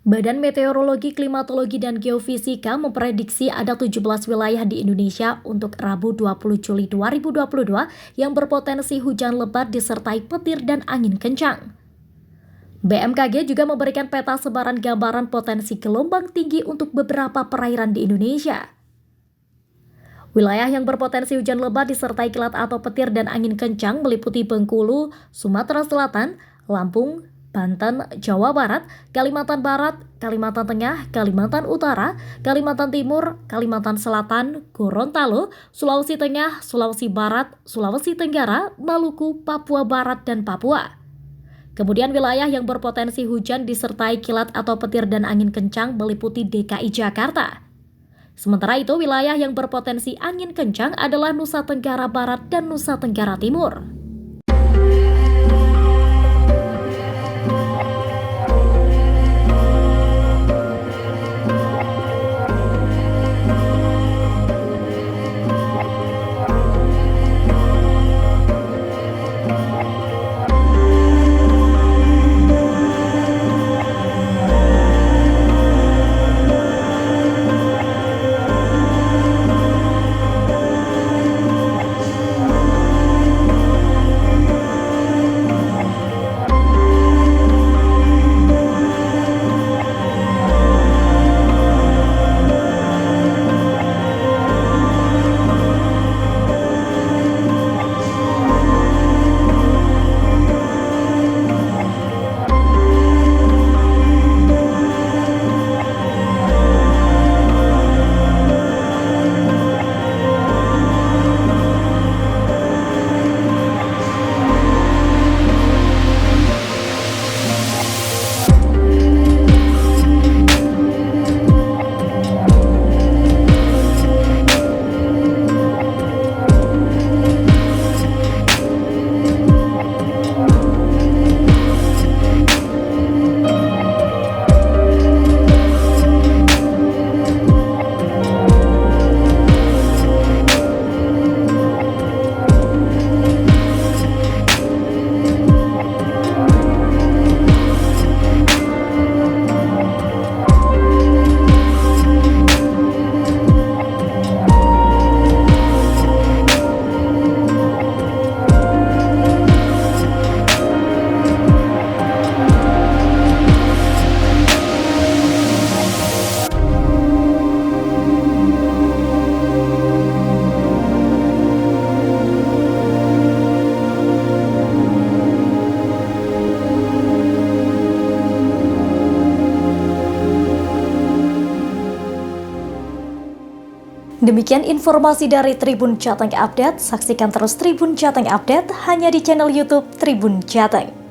Badan Meteorologi, Klimatologi, dan Geofisika memprediksi ada 17 wilayah di Indonesia untuk Rabu 20 Juli 2022 yang berpotensi hujan lebat disertai petir dan angin kencang. BMKG juga memberikan peta sebaran gambaran potensi gelombang tinggi untuk beberapa perairan di Indonesia. Wilayah yang berpotensi hujan lebat disertai kilat atau petir dan angin kencang meliputi Bengkulu, Sumatera Selatan, Lampung, Banten, Jawa Barat, Kalimantan Barat, Kalimantan Tengah, Kalimantan Utara, Kalimantan Timur, Kalimantan Selatan, Gorontalo, Sulawesi Tengah, Sulawesi Barat, Sulawesi Tenggara, Maluku, Papua Barat, dan Papua. Kemudian wilayah yang berpotensi hujan disertai kilat atau petir dan angin kencang meliputi DKI Jakarta. Sementara itu, wilayah yang berpotensi angin kencang adalah Nusa Tenggara Barat dan Nusa Tenggara Timur. Demikian informasi dari Tribun Jateng Update. Saksikan terus Tribun Jateng Update hanya di channel YouTube Tribun Jateng.